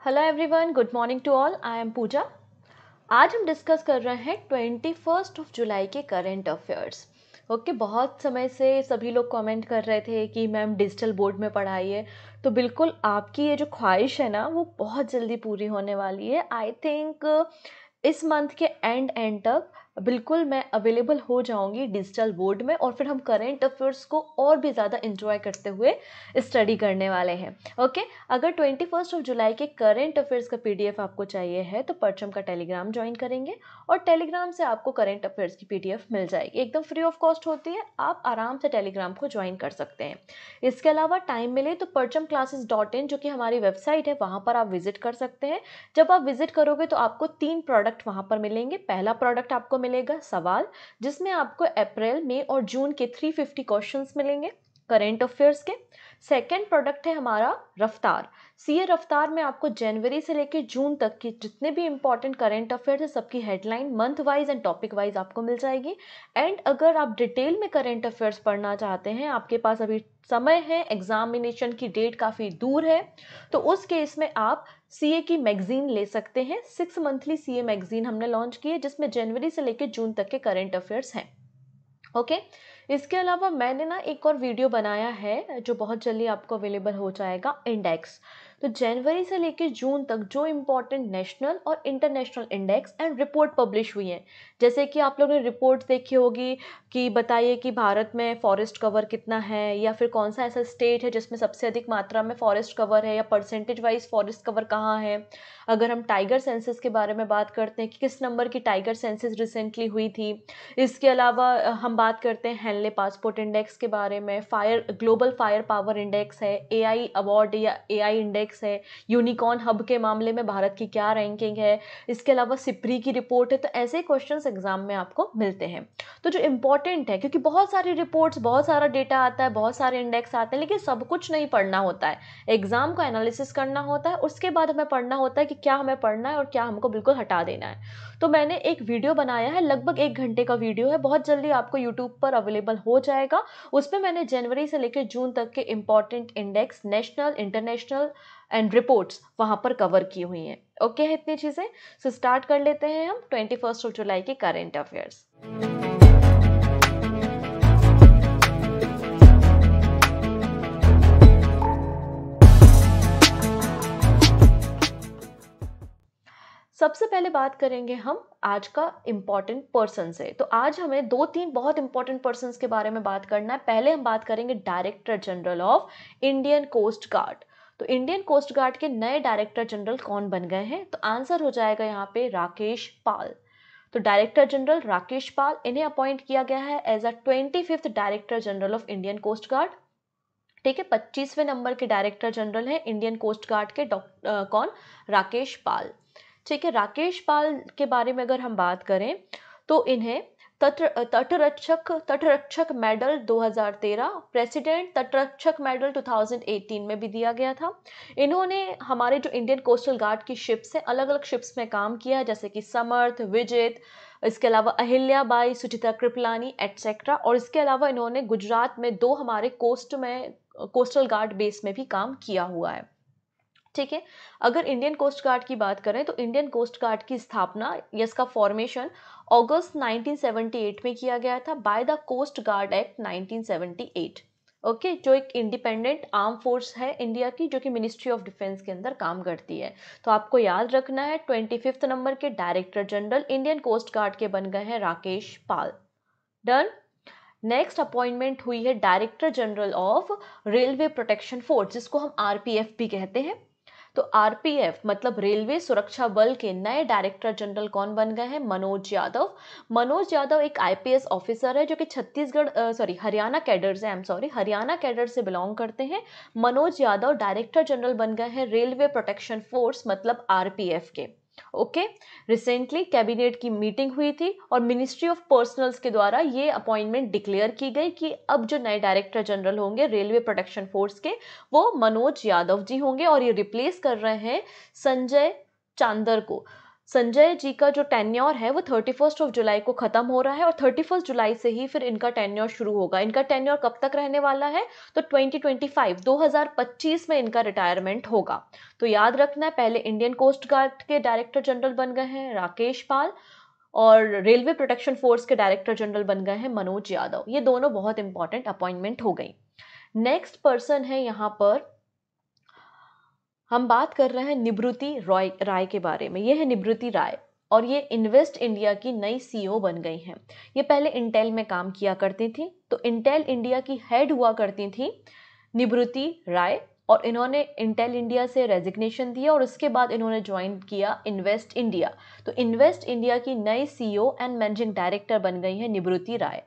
Hello everyone, good morning to all. I am Pooja. आज हम discuss कर रहे हैं 21 जुलाई के करंट अफेयर्स। ओके, बहुत समय से सभी लोग कमेंट कर रहे थे कि मैम डिजिटल बोर्ड में पढ़ाइए, तो बिल्कुल आपकी ये जो ख्वाहिश है ना वो बहुत जल्दी पूरी होने वाली है। आई थिंक इस मंथ के एंड तक बिल्कुल मैं अवेलेबल हो जाऊंगी डिजिटल बोर्ड में, और फिर हम करंट अफेयर्स को और भी ज़्यादा इंजॉय करते हुए स्टडी करने वाले हैं। ओके, अगर 21 जुलाई के करंट अफेयर्स का पीडीएफ आपको चाहिए है तो परचम का टेलीग्राम ज्वाइन करेंगे और टेलीग्राम से आपको करंट अफेयर्स की पीडीएफ मिल जाएगी। एकदम फ्री ऑफ कॉस्ट होती है, आप आराम से टेलीग्राम को ज्वाइन कर सकते हैं। इसके अलावा टाइम मिले तो perchamclasses.in जो कि हमारी वेबसाइट है वहाँ पर आप विजिट कर सकते हैं। जब आप विजिट करोगे तो आपको 3 प्रोडक्ट वहाँ पर मिलेंगे। पहला प्रोडक्ट आपको मिलेगा सवाल, जिसमें आपको अप्रैल, मई और जून के 350 क्वेश्चंस मिलेंगे करंट अफेयर्स के। सेकेंड प्रोडक्ट है हमारा रफ्तार। सीए रफ्तार में आपको जनवरी से लेकर जून तक की जितने भी इंपॉर्टेंट करंट अफेयर्स है सबकी headline month wise and topic wise आपको मिल जाएगी। एंड अगर आप डिटेल में करंट अफेयर्स पढ़ना चाहते हैं, आपके पास अभी समय है, एग्जामिनेशन की डेट काफ़ी दूर है, तो उस केस में आप सीए की मैगजीन ले सकते हैं। 6 मंथली सीए मैगजीन हमने लॉन्च की है जिसमें जनवरी से लेकर जून तक के करंट अफेयर्स हैं। ओके, इसके अलावा मैंने ना एक और वीडियो बनाया है जो बहुत जल्दी आपको अवेलेबल हो जाएगा, इंडेक्स। तो जनवरी से लेकर जून तक जो इम्पोर्टेंट नेशनल और international index and report publish हुई हैं, जैसे कि आप लोगों ने रिपोर्ट देखी होगी कि बताइए कि भारत में फॉरेस्ट कवर कितना है, या फिर कौन सा ऐसा स्टेट है जिसमें सबसे अधिक मात्रा में फॉरेस्ट कवर है, या परसेंटेज वाइज फॉरेस्ट कवर कहाँ है। अगर हम टाइगर सेंसस के बारे में बात करते हैं कि किस नंबर की टाइगर सेंसस रिसेंटली हुई थी। इसके अलावा हम बात करते हैं हेनले पासपोर्ट इंडेक्स के बारे में, ग्लोबल फायर पावर इंडेक्स है, एआई अवार्ड या एआई इंडेक्स है, यूनिकॉर्न हब के मामले में भारत की क्या रैंकिंग है। इसके अलावा सिप्री की रिपोर्ट है। तो ऐसे क्वेश्चंस एग्जाम में आपको मिलते हैं। तो जो इंपॉर्टेंट है, क्योंकि बहुत सारी रिपोर्ट्स, बहुत सारा डेटा आता है, बहुत सारे इंडेक्स आते हैं, लेकिन सब कुछ नहीं पढ़ना होता है। एग्जाम को एनालिसिस करना होता है, उसके बाद हमें पढ़ना होता है कि क्या हमें पढ़ना है और क्या हमको बिल्कुल हटा देना है। तो मैंने एक वीडियो बनाया है, लगभग 1 घंटे का वीडियो है, बहुत जल्दी आपको यूट्यूब पर अवेलेबल हो जाएगा। उसमें मैंने जनवरी से लेकर जून तक के important index, national, international and reports वहां पर कवर की हुई हैं। ओके है इतनी चीजें। सो स्टार्ट कर लेते हैं हम 21 जुलाई के करंट अफेयर्स। सबसे पहले बात करेंगे हम आज का इम्पॉर्टेंट पर्सन से। तो आज हमें 2-3 बहुत इंपॉर्टेंट पर्सन्स के बारे में बात करना है। पहले हम बात करेंगे director general of Indian coast guard. तो इंडियन कोस्ट गार्ड के नए डायरेक्टर जनरल कौन बन गए हैं? तो आंसर हो जाएगा यहाँ पे राकेश पाल। तो डायरेक्टर जनरल राकेश पाल, इन्हें अपॉइंट किया गया है as a 25th director general of Indian coast guard. ठीक है, 25वें नंबर के डायरेक्टर जनरल है इंडियन कोस्ट गार्ड के कौन? राकेश पाल। ठीक है, राकेश पाल के बारे में अगर हम बात करें तो इन्हें तटरक्षक मेडल 2013, प्रेसिडेंट तटरक्षक मेडल 2018 में भी दिया गया था। इन्होंने हमारे जो इंडियन कोस्टल गार्ड की शिप्स हैं, अलग अलग शिप्स में काम किया, जैसे कि समर्थ, विजित, इसके अलावा अहिल्या बाई, सुचिता कृपलानी एटसेट्रा। और इसके अलावा इन्होंने गुजरात में 2 हमारे कोस्टल गार्ड बेस में भी काम किया हुआ है। ठीक है, अगर इंडियन कोस्ट गार्ड की बात करें तो इंडियन कोस्ट गार्ड की स्थापना या इसका फॉर्मेशन अगस्त 1978 में किया गया था by the coast guard act 1978। Okay, जो एक इंडिपेंडेंट आर्म फोर्स है इंडिया की, जो कि मिनिस्ट्री ऑफ डिफेंस के अंदर काम करती है। तो आपको याद रखना है 25th नंबर के director general Indian coast guard के बन गए हैं Rakesh Pal. Done. Next appointment हुई है director general of railway protection force, जिसको हम आरपीएफ भी कहते हैं। तो आरपीएफ मतलब रेलवे सुरक्षा बल के नए डायरेक्टर जनरल कौन बन गए हैं? मनोज यादव। मनोज यादव एक आईपीएस ऑफिसर है जो कि हरियाणा कैडर से, हरियाणा कैडर से बिलोंग करते हैं। मनोज यादव डायरेक्टर जनरल बन गए हैं रेलवे प्रोटेक्शन फोर्स मतलब आरपीएफ के। ओके, रिसेंटली कैबिनेट की मीटिंग हुई थी और मिनिस्ट्री ऑफ पर्सनल्स के द्वारा ये अपॉइंटमेंट डिक्लेयर की गई कि अब जो नए डायरेक्टर जनरल होंगे रेलवे प्रोटेक्शन फोर्स के, वो मनोज यादव जी होंगे और ये रिप्लेस कर रहे हैं संजय चांदर को। संजय जी का जो टेन्योर है वो 31 जुलाई को खत्म हो रहा है और 31 जुलाई से ही फिर इनका टेन्योर शुरू होगा। इनका टेन्योर कब तक रहने वाला है? तो 2025 में इनका रिटायरमेंट होगा। तो याद रखना है, पहले इंडियन कोस्ट गार्ड के डायरेक्टर जनरल बन गए हैं राकेश पाल, और रेलवे प्रोटेक्शन फोर्स के डायरेक्टर जनरल बन गए हैं मनोज यादव। ये दोनों बहुत इंपॉर्टेंट अपॉइंटमेंट हो गई। नेक्स्ट पर्सन है यहाँ पर, हम बात कर रहे हैं निवृत्ति राय के बारे में। ये है निवृत्ति राय और ये इन्वेस्ट इंडिया की नई सीईओ बन गई हैं। ये पहले इंटेल में काम किया करती थी, तो इंटेल इंडिया की हेड हुआ करती थी निवृत्ति राय, और इन्होंने इंटेल इंडिया से रेजिग्नेशन दिया और उसके बाद इन्होंने ज्वाइन किया इन्वेस्ट इंडिया। तो इन्वेस्ट इंडिया की नई सीईओ एंड मैनेजिंग डायरेक्टर बन गई है निवृत्ति राय।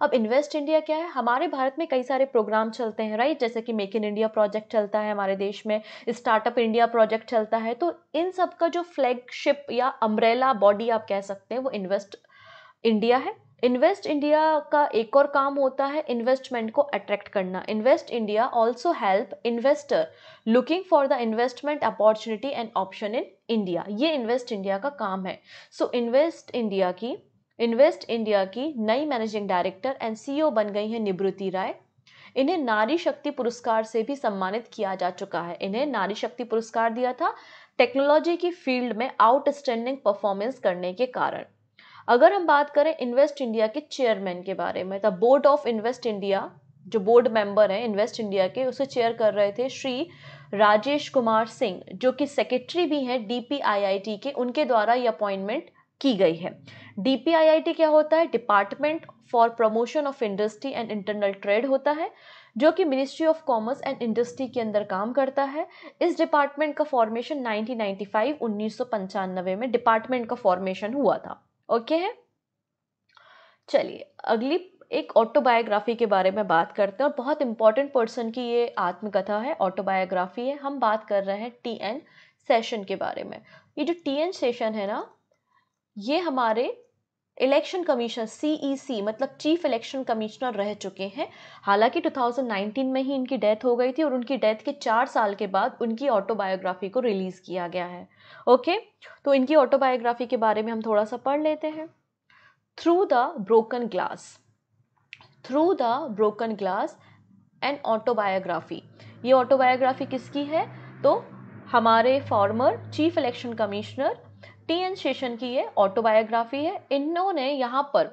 अब इन्वेस्ट इंडिया क्या है? हमारे भारत में कई सारे प्रोग्राम चलते हैं, राइट, जैसे कि मेक इन इंडिया प्रोजेक्ट चलता है हमारे देश में, स्टार्टअप इंडिया प्रोजेक्ट चलता है। तो इन सब का जो फ्लैगशिप या अम्ब्रेला बॉडी आप कह सकते हैं वो इन्वेस्ट इंडिया है। इन्वेस्ट इंडिया का एक और काम होता है इन्वेस्टमेंट को अट्रैक्ट करना। Invest India also help investor looking for the investment opportunity and option in India. ये इन्वेस्ट इंडिया का काम है। सो इन्वेस्ट इंडिया की नई मैनेजिंग डायरेक्टर एंड सीईओ बन गई है निवृत्ति राय। इन्हें नारी शक्ति पुरस्कार से भी सम्मानित किया जा चुका है। इन्हें नारी शक्ति पुरस्कार दिया था टेक्नोलॉजी की फील्ड में आउटस्टैंडिंग परफॉर्मेंस करने के कारण। अगर हम बात करें इन्वेस्ट इंडिया के चेयरमैन के बारे में, the board of invest India, जो बोर्ड मेंबर हैं इन्वेस्ट इंडिया के, उसे चेयर कर रहे थे श्री राजेश कुमार सिंह, जो कि सेक्रेटरी भी हैं डीपीआईआईटी के, उनके द्वारा ये अपॉइंटमेंट की गई है। डीपीआईआईटी क्या होता है? Department for promotion of industry and internal trade होता है, जो कि ministry of commerce and industry के अंदर काम करता है। इस डिपार्टमेंट का फॉर्मेशन 1995 में डिपार्टमेंट का फॉर्मेशन हुआ था। ओके है, चलिए अगली एक ऑटोबायोग्राफी के बारे में बात करते हैं, और बहुत इंपॉर्टेंट पर्सन की ये आत्मकथा है, ऑटोबायोग्राफी है। हम बात कर रहे हैं टीएन सेशन के बारे में। ये जो टीएन सेशन है ना, ये हमारे इलेक्शन कमीशनर सीईसी मतलब चीफ इलेक्शन कमिश्नर रह चुके हैं। हालांकि 2019 में ही इनकी डेथ हो गई थी और उनकी डेथ के 4 साल के बाद उनकी ऑटोबायोग्राफी को रिलीज किया गया है। ओके, तो इनकी ऑटोबायोग्राफी के बारे में हम थोड़ा सा पढ़ लेते हैं। Through the broken glass and autobiography. ये ऑटोबायोग्राफी किसकी है? तो हमारे former chief election commissioner TN Seshan की ये ऑटोबायोग्राफी है। इन्होंने यहाँ पर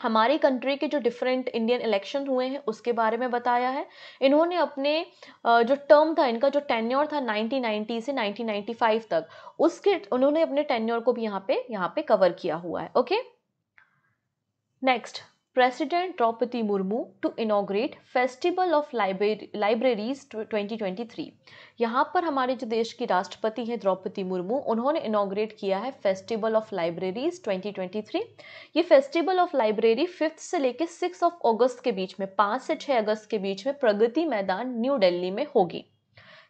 हमारी कंट्री के जो डिफरेंट इंडियन इलेक्शन हुए हैं उसके बारे में बताया है। इन्होंने अपने जो टर्म था, इनका जो टेन्योर था 1990 से 1995 तक, उसके उन्होंने अपने टेन्योर को भी यहाँ पे कवर किया हुआ है। Okay, next, president Droupadi Murmu to inaugurate festival of libraries 2023। यहाँ पर हमारे जो देश की राष्ट्रपति हैं द्रौपदी मुर्मू, उन्होंने इनॉग्रेट किया है फेस्टिवल ऑफ लाइब्रेरीज 2023। ये फेस्टिवल ऑफ लाइब्रेरी 5 से लेकर 6 अगस्त के बीच में, 5 से 6 अगस्त के बीच में प्रगति मैदान न्यू दिल्ली में होगी।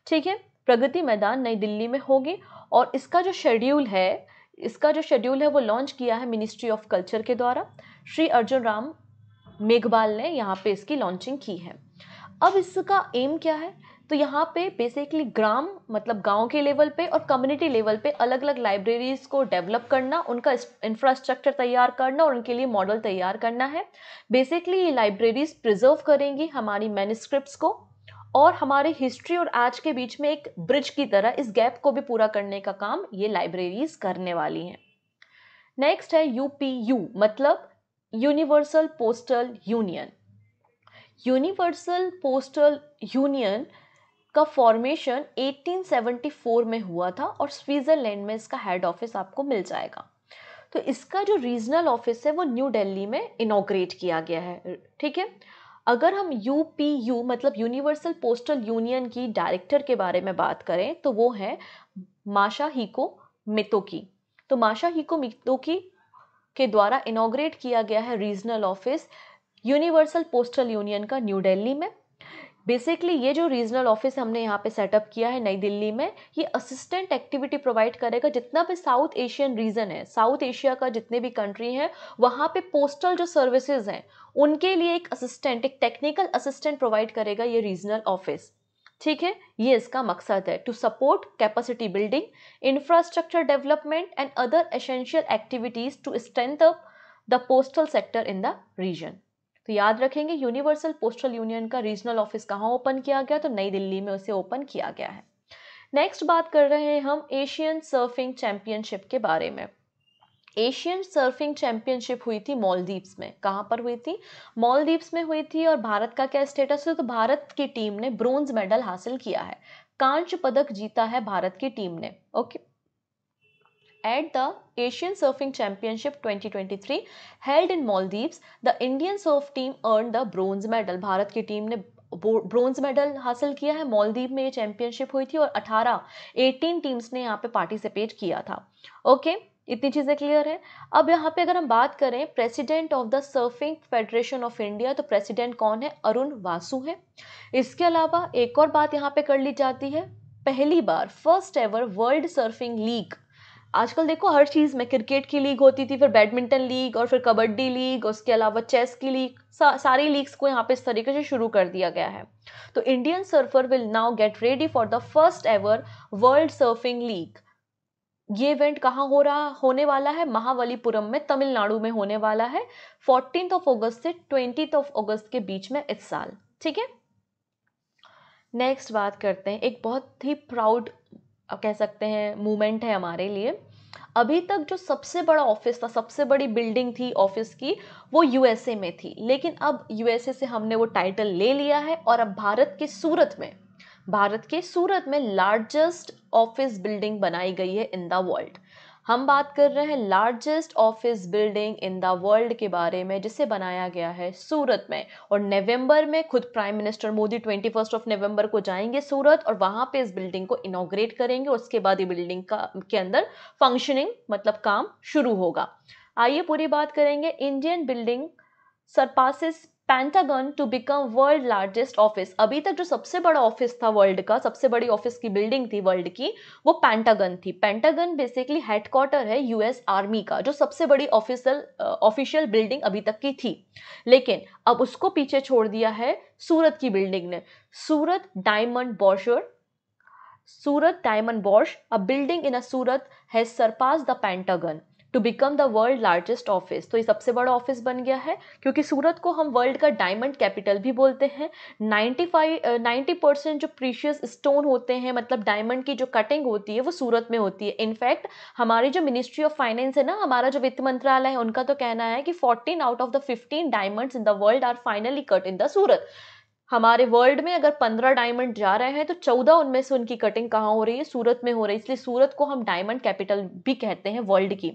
ठीक है, प्रगति मैदान नई दिल्ली में होगी। और इसका जो शेड्यूल है वो लॉन्च किया है मिनिस्ट्री ऑफ कल्चर के द्वारा। श्री अर्जुन राम मेघवाल ने यहाँ पे इसकी लॉन्चिंग की है। अब इसका एम क्या है? तो यहाँ पे बेसिकली ग्राम मतलब गांव के लेवल पे और कम्युनिटी लेवल पे अलग अलग लाइब्रेरीज को डेवलप करना, उनका इंफ्रास्ट्रक्चर तैयार करना और उनके लिए मॉडल तैयार करना है। बेसिकली ये लाइब्रेरीज प्रिजर्व करेंगी हमारी मैन्युस्क्रिप्ट्स को और हमारे हिस्ट्री और आज के बीच में एक ब्रिज की तरह इस गैप को भी पूरा करने का काम ये लाइब्रेरीज करने वाली हैं। नेक्स्ट है यूपीयू मतलब universal postal union. Universal postal union का फॉर्मेशन 1874 में हुआ था और स्विट्जरलैंड में इसका हेड ऑफिस आपको मिल जाएगा। तो इसका जो रीजनल ऑफिस है वो न्यू दिल्ली में इनॉग्रेट किया गया है। ठीक है, अगर हम यूपीयू मतलब यूनिवर्सल पोस्टल यूनियन की डायरेक्टर के बारे में बात करें तो वो है मासाहिको मितोकी। तो मासाहिको मितोकी के द्वारा इनॉग्रेट किया गया है regional office universal postal union का न्यू दिल्ली में। बेसिकली ये जो रीजनल ऑफिस हमने यहाँ पे सेटअप किया है नई दिल्ली में, ये असिस्टेंट एक्टिविटी प्रोवाइड करेगा। जितना भी साउथ एशियन रीजन है, साउथ एशिया का जितने भी कंट्री हैं, वहाँ पे पोस्टल जो सर्विसेज हैं उनके लिए एक टेक्निकल असिस्टेंट प्रोवाइड करेगा ये रीजनल ऑफिस। ठीक है, ये इसका मकसद है, to support capacity building, infrastructure development and other essential activities to strengthen the postal sector in the region. तो याद रखेंगे यूनिवर्सल पोस्टल यूनियन का रीजनल ऑफिस कहाँ ओपन किया गया, तो नई दिल्ली में उसे ओपन किया गया है। नेक्स्ट बात कर रहे हैं हम एशियन सर्फिंग चैंपियनशिप के बारे में। एशियन सर्फिंग चैंपियनशिप हुई थी मालदीव्स में। कहाँ पर हुई थी? मालदीव्स में हुई थी। और भारत का क्या स्टेटस है? तो भारत की टीम ने ब्रोंज मेडल हासिल किया है, कांस्य पदक जीता है भारत की टीम ने। Okay, At the Asian Surfing Championship 2023 held in Maldives, the Indian surf team earned the bronze medal। Bharat की टीम ने ब्रोंज मेडल हासिल किया है। मालदीव में ये चैंपियनशिप हुई थी और 18 टीम्स ने यहाँ पे पार्टिसिपेट किया था। ओके, इतनी चीजें क्लियर है। अब यहाँ पे अगर हम बात करें president of the surfing federation of India, तो प्रेसिडेंट कौन है? अरुण वासु है। इसके अलावा एक और बात यहाँ पे कर ली जाती है, पहली बार first ever world surfing league. आजकल देखो हर चीज में, क्रिकेट की लीग होती थी, फिर बैडमिंटन लीग, और फिर कबड्डी लीग, उसके अलावा चेस की लीग, सारी लीग्स को यहाँ पे इस तरीके से शुरू कर दिया गया है। तो Indian surfer will now get ready for the first ever world surfing league. ये इवेंट कहाँ होने वाला है? महाबलीपुरम में, तमिलनाडु में होने वाला है 14 अगस्त से 20 अगस्त के बीच में इस साल। ठीक है, नेक्स्ट बात करते हैं, एक बहुत ही प्राउड कह सकते हैं मूवमेंट है हमारे लिए। अभी तक जो सबसे बड़ा ऑफिस था, सबसे बड़ी बिल्डिंग थी ऑफिस की, वो यूएसए में थी, लेकिन अब यूएसए से हमने वो टाइटल ले लिया है और अब भारत के सूरत में लार्जेस्ट ऑफिस बिल्डिंग बनाई गई है इन द वर्ल्ड। हम बात कर रहे हैं largest office building in the world के बारे में, जिसे बनाया गया है सूरत में। और नवंबर में खुद प्राइम मिनिस्टर मोदी 21 नवंबर को जाएंगे सूरत और वहां पे इस बिल्डिंग को इनॉग्रेट करेंगे। उसके बाद ये बिल्डिंग के अंदर फंक्शनिंग मतलब काम शुरू होगा। आइए पूरी बात करेंगे। Indian building surpasses Pentagon to become world largest office. अभी तक जो सबसे बड़ा ऑफिस था वर्ल्ड का, सबसे बड़ी ऑफिस की बिल्डिंग थी वर्ल्ड की, वो पेंटागन थी। पेंटागन बेसिकली हेडक्वार्टर है यूएस आर्मी का, जो सबसे बड़ी ऑफिशियल बिल्डिंग अभी तक की थी, लेकिन अब उसको पीछे छोड़ दिया है सूरत की बिल्डिंग ने। सूरत diamond बॉर्श, a building in a Surat has surpassed the Pentagon to become the world largest office। तो ये सबसे बड़ा ऑफिस बन गया है, क्योंकि सूरत को हम वर्ल्ड का डायमंड कैपिटल भी बोलते हैं। 90% जो प्रीशियस स्टोन होते हैं, मतलब डायमंड की जो कटिंग होती है, वो सूरत में होती है। इनफैक्ट हमारी जो मिनिस्ट्री ऑफ फाइनेंस है ना, हमारा जो वित्त मंत्रालय है, उनका तो कहना है कि 14 out of the 15 diamonds in the world are finally cut in the Surat. हमारे वर्ल्ड में अगर 15 डायमंड जा रहे हैं तो 14 उनमें से उनकी कटिंग कहाँ हो रही है? सूरत में हो रही है। इसलिए सूरत को हम डायमंड कैपिटल भी कहते हैं वर्ल्ड की।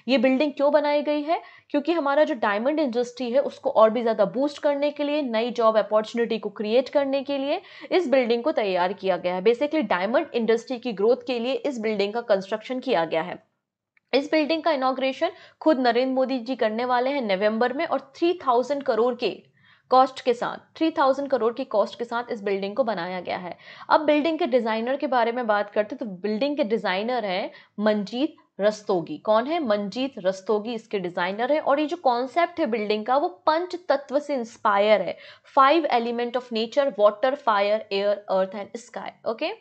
ये बिल्डिंग क्यों बनाई गई है? क्योंकि हमारा जो डायमंड इंडस्ट्री है उसको और भी ज्यादा बूस्ट करने के लिए, नई जॉब अपॉर्चुनिटी को क्रिएट करने के लिए इस बिल्डिंग को तैयार किया गया है। बेसिकली डायमंड इंडस्ट्री की ग्रोथ के लिए इस बिल्डिंग का कंस्ट्रक्शन किया गया है। इस बिल्डिंग का इनॉग्रेशन खुद नरेंद्र मोदी जी करने वाले हैं नवंबर में, और 3000 करोड़ की कॉस्ट के साथ इस बिल्डिंग को बनाया गया है। अब बिल्डिंग के डिजाइनर के बारे में बात करते हैं, तो बिल्डिंग के डिजाइनर हैं मंजीत रस्तोगी। कौन है? मंजीत रस्तोगी इसके डिजाइनर है। और ये जो कॉन्सेप्ट है बिल्डिंग का, वो पंच तत्व से इंस्पायर है। 5 element of nature, water, fire, air, earth and sky. Okay,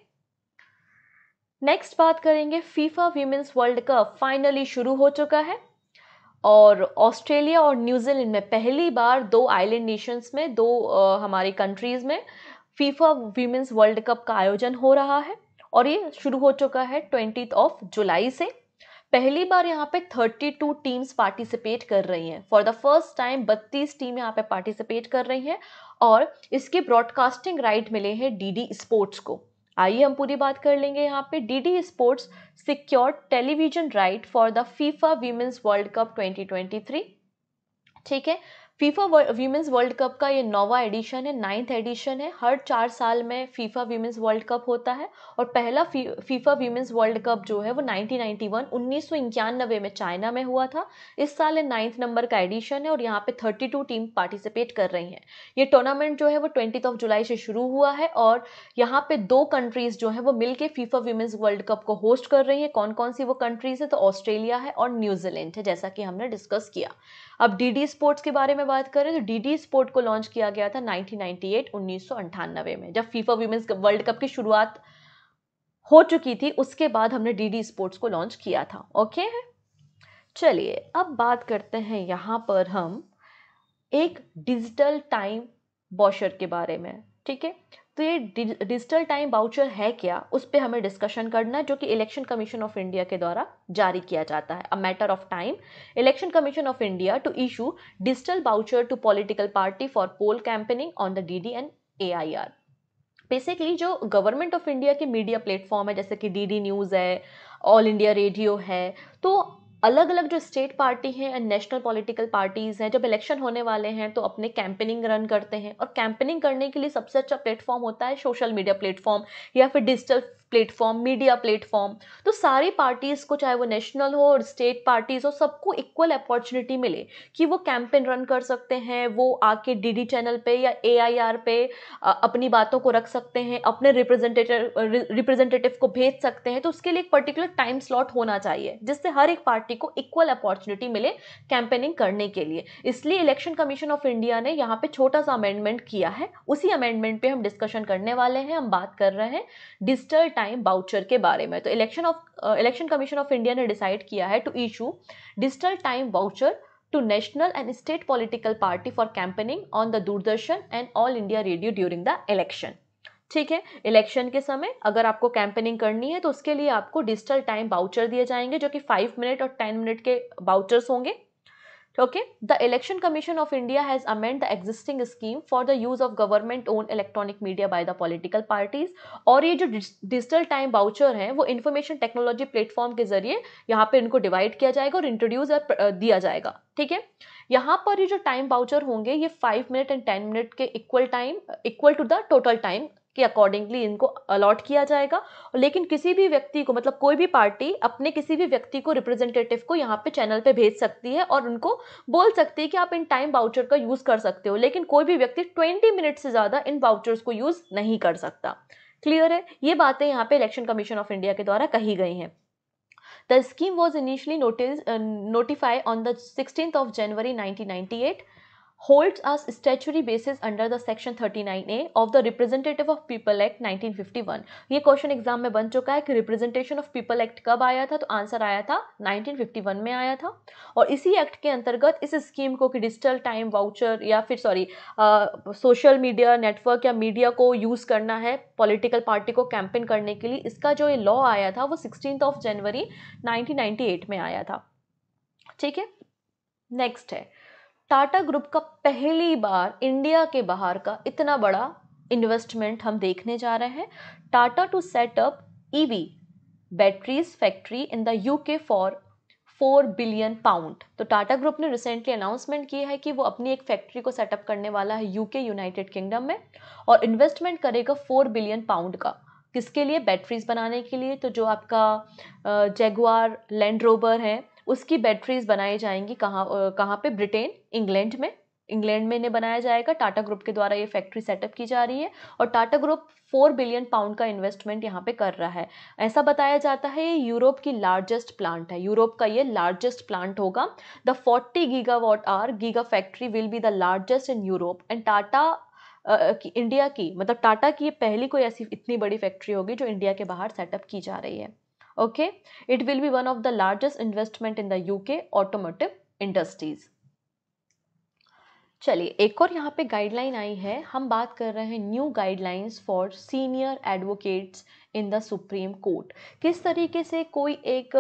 next बात करेंगे, FIFA women's world cup finally शुरू हो चुका है और ऑस्ट्रेलिया और न्यूजीलैंड में पहली बार 2 आइलैंड नेशंस में, 2 हमारी कंट्रीज में फीफा वीमेंस वर्ल्ड कप का आयोजन हो रहा है। और ये शुरू हो चुका है 20 जुलाई से। पहली बार यहाँ पे 32 टीम्स पार्टिसिपेट कर रही हैं। For the first time 32 team यहाँ पे पार्टिसिपेट कर रही हैं और इसके ब्रॉडकास्टिंग राइट मिले हैं डीडी स्पोर्ट्स को। आइए हम पूरी बात कर लेंगे। यहाँ पे DD sports secured television right for the FIFA women's world cup 2023। ठीक है, फीफा वीमेंस वर्ल्ड कप का ये 9वां एडिशन है, 9th एडिशन है। हर 4 साल में फीफा वीमेंस वर्ल्ड कप होता है और पहला फीफा वीमेंस वर्ल्ड कप जो है वो 1991 में चाइना में हुआ था। इस साल 9th नंबर का एडिशन है और यहाँ पे 32 टीम पार्टिसिपेट कर रही हैं। ये टूर्नामेंट जो है वो 20 जुलाई से शुरू हुआ है और यहाँ पे 2 कंट्रीज जो है वो मिलके फीफा वीमेंस वर्ल्ड कप को होस्ट कर रही है। कौन कौन सी वो कंट्रीज है? तो ऑस्ट्रेलिया है और न्यूजीलैंड है, जैसा कि हमने डिस्कस किया। अब डीडी स्पोर्ट्स के बारे में में बात करें तो डीडी स्पोर्ट को लॉन्च किया गया था 1998 में, जब फीफा वीमेंस वर्ल्ड कप की शुरुआत हो चुकी थी, उसके बाद हमने डीडी स्पोर्ट्स को लॉन्च किया था। ओके, चलिए अब बात करते हैं यहाँ पर हम एक डिजिटल टाइम वॉचर के बारे में। ठीक है, तो ये डिजिटल टाइम वाउचर है क्या, उस पर हमें डिस्कशन करना है, जो कि इलेक्शन कमीशन ऑफ इंडिया के द्वारा जारी किया जाता है। A matter of time, election commission of India to issue digital voucher to political party for poll campaigning on the DD and AIR। Basically जो गवर्नमेंट ऑफ इंडिया के media platform है, जैसे कि डीडी न्यूज़ है, all India radio है, तो अलग अलग जो स्टेट पार्टी हैं एंड नेशनल पॉलिटिकल पार्टीज़ हैं, जब इलेक्शन होने वाले हैं तो अपने कैंपेनिंग रन करते हैं, और कैंपेनिंग करने के लिए सबसे अच्छा प्लेटफॉर्म होता है सोशल मीडिया प्लेटफॉर्म या फिर डिजिटल प्लेटफॉर्म, मीडिया प्लेटफॉर्म। तो सारी पार्टीज़ को, चाहे वो नेशनल हो और स्टेट पार्टीज़ हो, सबको इक्वल अपॉर्चुनिटी मिले कि वो कैंपेन रन कर सकते हैं, वो आके डीडी चैनल पे या AIR पे अपनी बातों को रख सकते हैं, अपने रिप्रेजेंटेटिव को भेज सकते हैं। तो उसके लिए एक पर्टिकुलर टाइम स्लॉट होना चाहिए, जिससे हर एक पार्टी को इक्वल अपॉर्चुनिटी मिले कैंपेनिंग करने के लिए। इसलिए इलेक्शन कमीशन ऑफ इंडिया ने यहाँ पे छोटा सा अमेंडमेंट किया है, उसी अमेंडमेंट पे हम डिस्कशन करने वाले हैं। हम बात कर रहे हैं डिजिटल टाइम वाउचर के बारे में। तो इलेक्शन कमीशन ऑफ इंडिया ने डिसाइड किया है to issue digital time voucher to national and state political party for campaigning on the Doordarshan and all India radio during the election। ठीक है, इलेक्शन के समय अगर आपको कैंपेनिंग करनी है तो उसके लिए आपको डिजिटल टाइम वाउचर दिए जाएंगे, जो कि 5 मिनट और 10 मिनट के वाउचर्स होंगे। Okay, the Election Commission of India has amended the existing scheme for the use of government-owned electronic media by the political parties। और ये जो डिजिटल टाइम वाउचर हैं वो इंफॉर्मेशन टेक्नोलॉजी प्लेटफॉर्म के जरिए यहाँ पे इनको डिवाइड किया जाएगा और इंट्रोड्यूस दिया जाएगा। ठीक है, यहाँ पर ये जो टाइम वाउचर होंगे ये 5 मिनट एंड 10 मिनट के equal to the total time के अकॉर्डिंगली इनको अलॉट किया जाएगा। लेकिन किसी भी व्यक्ति को, मतलब कोई भी पार्टी अपने किसी भी व्यक्ति को, रिप्रेजेंटेटिव को यहाँ पे चैनल पे भेज सकती है और उनको बोल सकती है कि आप इन टाइम वाउचर का यूज कर सकते हो, लेकिन कोई भी व्यक्ति 20 मिनट से ज्यादा इन वाउचर्स को यूज नहीं कर सकता। क्लियर है, ये बातें यहाँ पे इलेक्शन कमीशन ऑफ इंडिया के द्वारा कही गई हैं। The scheme was initially notified on the 16th of January 1998, holds a statutory basis under the section 39A of the Representative of People Act 1951। ये क्वेश्चन एग्जाम में बन चुका है कि रिप्रेजेंटेशन ऑफ पीपल एक्ट कब आया था, तो आंसर आया था 1951 में आया था। और इसी एक्ट के अंतर्गत इस स्कीम को कि डिजिटल टाइम वाउचर या फिर सोशल मीडिया नेटवर्क या मीडिया को यूज़ करना है पॉलिटिकल पार्टी को कैंपेन करने के लिए, इसका जो ये लॉ आया था वो 16 जनवरी 1998 में आया था। ठीक है, नेक्स्ट है टाटा ग्रुप का पहली बार इंडिया के बाहर का इतना बड़ा इन्वेस्टमेंट हम देखने जा रहे हैं। Tata to set up EV batteries factory in the UK for 4 billion pound. तो टाटा ग्रुप ने रिसेंटली अनाउंसमेंट की है कि वो अपनी एक फैक्ट्री को सेटअप करने वाला है UK यूनाइटेड किंगडम में, और इन्वेस्टमेंट करेगा 4 बिलियन पाउंड का। किसके लिए? बैटरीज बनाने के लिए। तो जो आपका जैगुआर लैंड रोवर है उसकी बैटरीज बनाई जाएंगी कहाँ पे? ब्रिटेन, इंग्लैंड में इन्हें बनाया जाएगा। टाटा ग्रुप के द्वारा ये फैक्ट्री सेटअप की जा रही है और टाटा ग्रुप 4 बिलियन पाउंड का इन्वेस्टमेंट यहाँ पे कर रहा है। ऐसा बताया जाता है ये यूरोप की लार्जेस्ट प्लांट है, यूरोप का ये लार्जेस्ट प्लांट होगा। The 40 gigawatt hour giga factory will be the largest in Europe and Tata India की, मतलब टाटा की ये पहली कोई ऐसी इतनी बड़ी फैक्ट्री होगी जो इंडिया के बाहर सेटअप की जा रही है। Okay, it will be one of the largest investment in the UK automotive industries. चलिए एक और यहाँ पे गाइडलाइन आई है, हम बात कर रहे हैं new guidelines for senior advocates in the supreme court. किस तरीके से कोई एक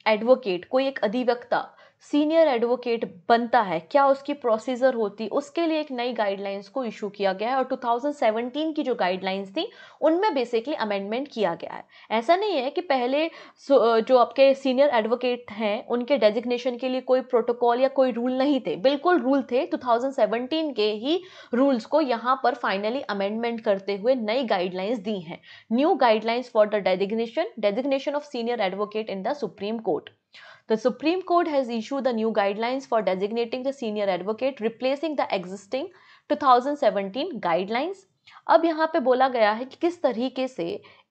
एडवोकेट, कोई एक अधिवक्ता सीनियर एडवोकेट बनता है, क्या उसकी प्रोसीजर होती, उसके लिए एक नई गाइडलाइंस को इशू किया गया है। और 2017 की जो गाइडलाइंस थी उनमें बेसिकली अमेंडमेंट किया गया है। ऐसा नहीं है कि पहले जो आपके सीनियर एडवोकेट हैं उनके डेजिग्नेशन के लिए कोई प्रोटोकॉल या कोई रूल नहीं थे, बिल्कुल रूल थे। 2017 के ही रूल्स को यहाँ पर फाइनली अमेंडमेंट करते हुए नई गाइडलाइंस दी हैं। New guidelines for the designation of senior advocate in the supreme court. The Supreme Court has issued the new guidelines for designating the senior advocate, replacing the existing 2017 guidelines। अब यहाँ पे बोला गया है कि किस तरीके से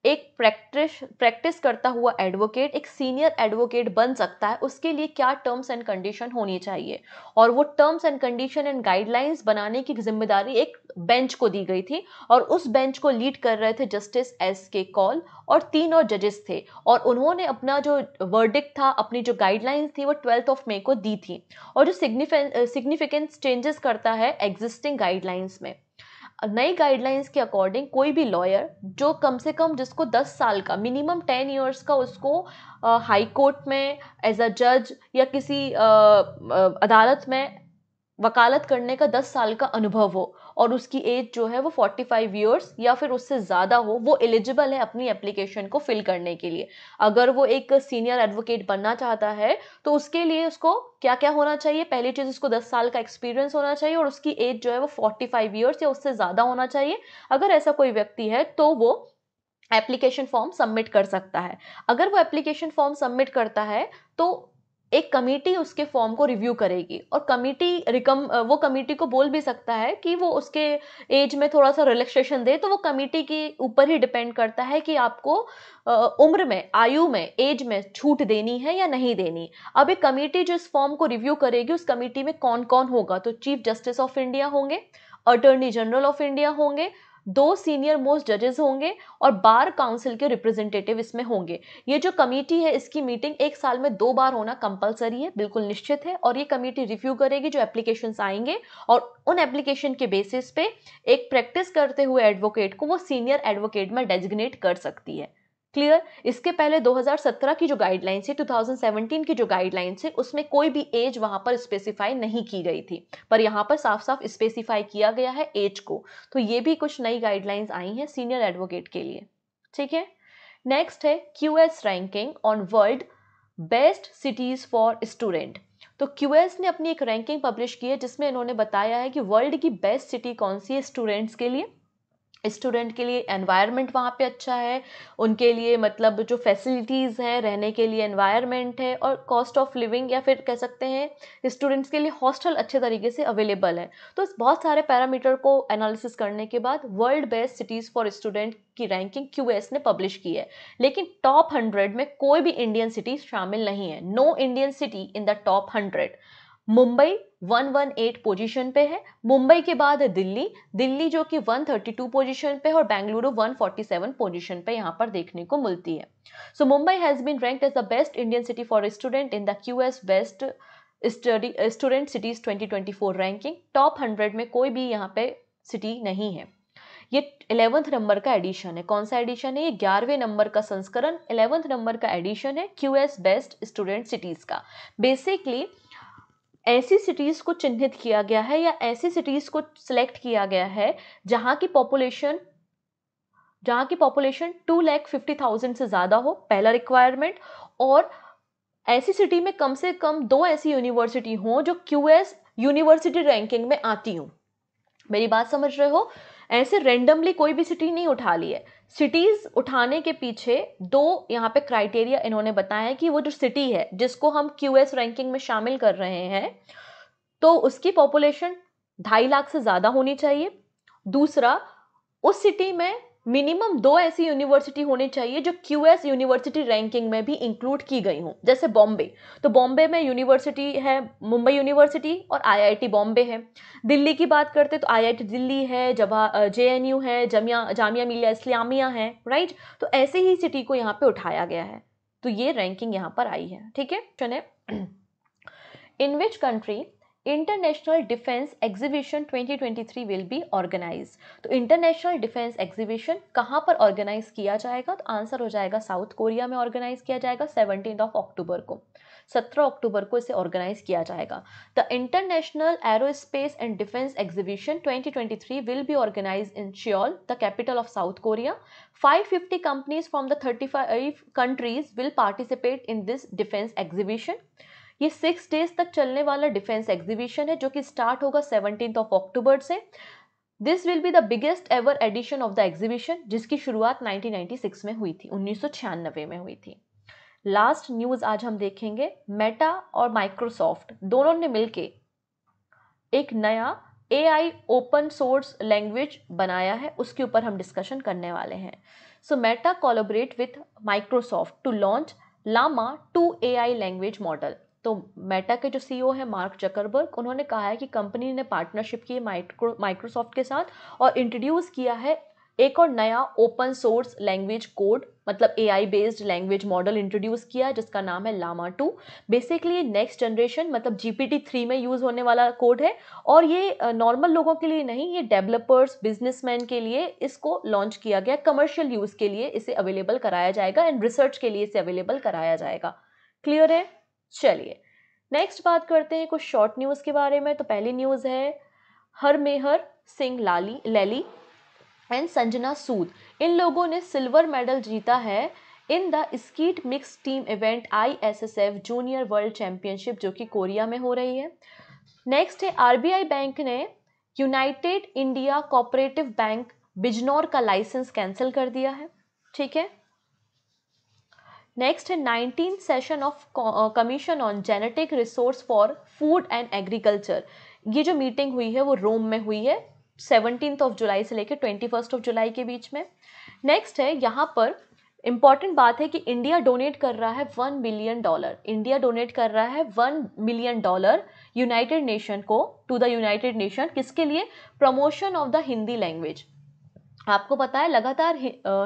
एक प्रैक्टिस करता हुआ एडवोकेट एक सीनियर एडवोकेट बन सकता है, उसके लिए क्या टर्म्स एंड कंडीशन होनी चाहिए, और वो terms and condition and guidelines बनाने की जिम्मेदारी एक बेंच को दी गई थी, और उस बेंच को लीड कर रहे थे जस्टिस एस.के. कौल, और 3 और जजेस थे, और उन्होंने अपना जो वर्डिक्ट था, अपनी जो गाइडलाइंस थी, वो 12 मई को दी थी, और जो सिग्निफिकेंट चेंजेस करता है एग्जिस्टिंग गाइडलाइंस में। नई गाइडलाइंस के अकॉर्डिंग कोई भी लॉयर जो कम से कम जिसको 10 साल का मिनिमम 10 इयर्स का उसको हाई कोर्ट में एज अ जज या किसी अदालत में वकालत करने का 10 साल का अनुभव हो, और उसकी एज जो है वो 45 इयर्स या फिर उससे ज़्यादा हो, वो एलिजिबल है अपनी एप्लीकेशन को फिल करने के लिए। अगर वो एक सीनियर एडवोकेट बनना चाहता है तो उसके लिए उसको क्या क्या होना चाहिए? पहली चीज़, उसको 10 साल का एक्सपीरियंस होना चाहिए, और उसकी एज जो है वो 45 इयर्स या उससे ज़्यादा होना चाहिए। अगर ऐसा कोई व्यक्ति है तो वो एप्लीकेशन फॉर्म सबमिट कर सकता है। अगर वो एप्लीकेशन फॉर्म सबमिट करता है तो एक कमेटी उसके फॉर्म को रिव्यू करेगी, और वो कमेटी को बोल भी सकता है कि वो उसके एज में थोड़ा सा रिलैक्सेशन दे, तो वो कमेटी के ऊपर ही डिपेंड करता है कि आपको उम्र में, आयु में, एज में छूट देनी है या नहीं देनी। अब एक कमेटी जो इस फॉर्म को रिव्यू करेगी, उस कमेटी में कौन कौन होगा? तो चीफ जस्टिस ऑफ इंडिया होंगे, अटॉर्नी जनरल ऑफ इंडिया होंगे, 2 सीनियर मोस्ट जजेस होंगे, और बार काउंसिल के रिप्रेजेंटेटिव इसमें होंगे। ये जो कमेटी है, इसकी मीटिंग 1 साल में 2 बार होना कंपलसरी है, बिल्कुल निश्चित है, और ये कमेटी रिव्यू करेगी जो एप्लीकेशंस आएंगे, और उन एप्लीकेशन के बेसिस पे एक प्रैक्टिस करते हुए एडवोकेट को वो सीनियर एडवोकेट में डेजिग्नेट कर सकती है। क्लियर? इसके पहले 2017 की जो गाइडलाइंस है, 2017 की जो गाइडलाइंस है, उसमें कोई भी एज वहां पर स्पेसिफाई नहीं की गई थी, पर यहाँ पर साफ साफ स्पेसिफाई किया गया है एज को। तो ये भी कुछ नई गाइडलाइंस आई हैं सीनियर एडवोकेट के लिए। ठीक है, नेक्स्ट है QS ranking on world best cities for student. तो क्यूएस ने अपनी एक रैंकिंग पब्लिश की है, जिसमें इन्होंने बताया है कि वर्ल्ड की बेस्ट सिटी कौन सी है स्टूडेंट्स के लिए। स्टूडेंट के लिए एनवायरनमेंट वहाँ पे अच्छा है, उनके लिए मतलब जो फैसिलिटीज़ हैं, रहने के लिए एनवायरनमेंट है, और कॉस्ट ऑफ लिविंग या फिर कह सकते हैं स्टूडेंट्स के लिए हॉस्टल अच्छे तरीके से अवेलेबल है। तो इस बहुत सारे पैरामीटर को एनालिसिस करने के बाद world best cities for student की रैंकिंग क्यूएस ने पब्लिश की है, लेकिन टॉप 100 में कोई भी इंडियन सिटी शामिल नहीं है। No Indian city in the top 100। Mumbai 118 position पे है, मुंबई के बाद है दिल्ली, दिल्ली जो कि 132 पोजीशन पे है, और बेंगलुरु 147 पोजीशन पे यहाँ पर देखने को मिलती है। So Mumbai has been ranked as the best Indian city for student in the QS best student cities 2024 ranking. Top 100 में कोई भी यहाँ पे सिटी नहीं है। ये 11th नंबर का एडिशन है। कौन सा एडिशन है? ये 11वें नंबर का संस्करण, 11th नंबर का एडिशन है क्यूएस बेस्ट स्टूडेंट सिटीज का। बेसिकली ऐसी सिटीज को चिन्हित किया गया है, या ऐसी सिटीज को सिलेक्ट किया गया है जहां की पॉपुलेशन 2,50,000 से ज्यादा हो, पहला रिक्वायरमेंट, और ऐसी सिटी में कम से कम 2 ऐसी यूनिवर्सिटी हो जो क्यूएस यूनिवर्सिटी रैंकिंग में आती हूं। मेरी बात समझ रहे हो? ऐसे रेंडमली कोई भी सिटी नहीं उठा ली है। सिटीज उठाने के पीछे 2 यहाँ पे क्राइटेरिया इन्होंने बताया है कि वो जो सिटी है जिसको हम क्यूएस रैंकिंग में शामिल कर रहे हैं, तो उसकी पॉपुलेशन 2.5 लाख से ज्यादा होनी चाहिए। दूसरा, उस सिटी में मिनिमम 2 ऐसी यूनिवर्सिटी होनी चाहिए जो क्यूएस यूनिवर्सिटी रैंकिंग में भी इंक्लूड की गई हूं। जैसे बॉम्बे, तो बॉम्बे में यूनिवर्सिटी है मुंबई यूनिवर्सिटी और आईआईटी बॉम्बे है। दिल्ली की बात करते तो आईआईटी दिल्ली है, जेएनयू है, जामिया मिलिया इस्लामिया है, राइट। तो ऐसे ही सिटी को यहाँ पे उठाया गया है, तो ये रैंकिंग यहाँ पर आई है। ठीक है, in which country international defence exhibition 2023 will be organise. तो इंटरनेशनल डिफेंस एग्जीबिशन कहाँ पर ऑर्गेनाइज किया जाएगा? तो आंसर हो जाएगा साउथ कोरिया में ऑर्गेनाइज किया जाएगा 17 अक्टूबर को। 17 अक्टूबर को इसे ऑर्गेनाइज किया जाएगा। The international aerospace and defence exhibition 2023 will be organise in Seoul, the capital of South Korea. 550 companies from the 35 countries will participate in this defence exhibition. ये 6 डेज तक चलने वाला डिफेंस एग्जीबिशन है जो कि स्टार्ट होगा 17 अक्टूबर से। This will be the biggest ever edition of the exhibition, जिसकी शुरुआत 1996 में हुई थी, 1996 में हुई थी। लास्ट न्यूज आज हम देखेंगे, मेटा और माइक्रोसॉफ्ट दोनों ने मिलके एक नया AI ओपन सोर्स लैंग्वेज बनाया है, उसके ऊपर हम डिस्कशन करने वाले हैं। So Meta collaborate with Microsoft to launch Llama 2 AI language model. तो मेटा के जो सीईओ है मार्क जकरबर्ग, उन्होंने कहा है कि कंपनी ने पार्टनरशिप की माइक्रोसॉफ्ट के साथ और इंट्रोड्यूस किया है एक और नया ओपन सोर्स लैंग्वेज कोड, मतलब AI based language model introduce किया जिसका नाम है लामा 2। बेसिकली नेक्स्ट जनरेशन मतलब GPT-3 में यूज होने वाला कोड है, और ये नॉर्मल लोगों के लिए नहीं, ये डेवलपर्स बिजनेसमैन के लिए इसको लॉन्च किया गया, कमर्शियल यूज के लिए इसे अवेलेबल कराया जाएगा एंड रिसर्च के लिए इसे अवेलेबल कराया जाएगा। क्लियर है? चलिए नेक्स्ट बात करते हैं कुछ शॉर्ट न्यूज के बारे में। तो पहली न्यूज है हरमेहर सिंह लैली एंड संजना सूद, इन लोगों ने सिल्वर मेडल जीता है in the skeet mix team event ISSF junior world championship, जो कि कोरिया में हो रही है। नेक्स्ट है RBI बैंक ने United India cooperative bank Bijnor का लाइसेंस कैंसिल कर दिया है। ठीक है। नेक्स्ट है 19th session of commission on genetic resource for food and agriculture. ये जो मीटिंग हुई है वो रोम में हुई है 17 जुलाई से लेकर 21 जुलाई के बीच में। नेक्स्ट है यहाँ पर इंपॉर्टेंट बात है कि इंडिया डोनेट कर रहा है $1 मिलियन। इंडिया डोनेट कर रहा है $1 मिलियन यूनाइटेड नेशन को, टू द यूनाइटेड नेशन, किसके लिए? Promotion of the Hindi language. आपको पता है लगातार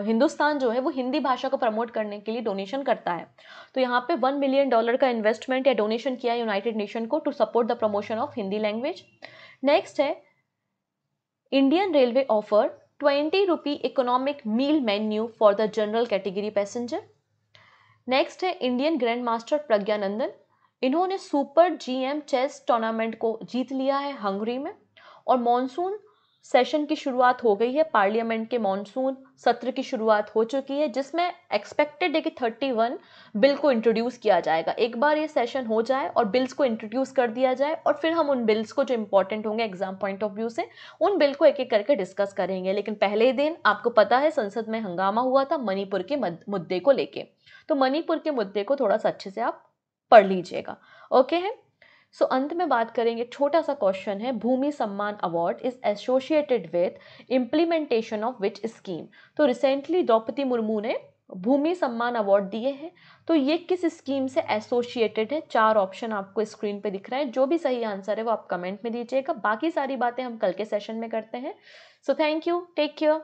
हिंदुस्तान जो है वो हिंदी भाषा को प्रमोट करने के लिए डोनेशन करता है। तो यहाँ पे $1 मिलियन का इन्वेस्टमेंट या डोनेशन किया यूनाइटेड नेशन को to support the promotion of Hindi language. Next है Indian railway offer 20 rupee economic meal menu for the general category passenger. Next है इंडियन ग्रैंड मास्टर प्रज्ञानंदन, इन्होंने सुपर GM चेस टूर्नामेंट को जीत लिया है Hungary में। और मॉनसून सेशन की शुरुआत हो गई है, पार्लियामेंट के मॉनसून सत्र की शुरुआत हो चुकी है, जिसमें एक्सपेक्टेड है कि 31 बिल को इंट्रोड्यूस किया जाएगा। एक बार ये सेशन हो जाए और बिल्स को इंट्रोड्यूस कर दिया जाए, और फिर हम उन बिल्स को जो इंपॉर्टेंट होंगे एग्जाम पॉइंट ऑफ व्यू से, उन बिल को एक एक करके डिस्कस करेंगे। लेकिन पहले दिन आपको पता है संसद में हंगामा हुआ था मणिपुर के मुद्दे को लेके, तो मणिपुर के मुद्दे को थोड़ा सा अच्छे से आप पढ़ लीजिएगा। ओके है। सो अंत में बात करेंगे, छोटा सा क्वेश्चन है, भूमि सम्मान award is associated with implementation of which scheme. तो रिसेंटली द्रौपदी मुर्मू ने भूमि सम्मान अवार्ड दिए हैं, तो ये किस स्कीम से एसोसिएटेड है? 4 ऑप्शन आपको स्क्रीन पे दिख रहा है, जो भी सही आंसर है वो आप कमेंट में दीजिएगा। बाकी सारी बातें हम कल के सेशन में करते हैं। So thank you, take care.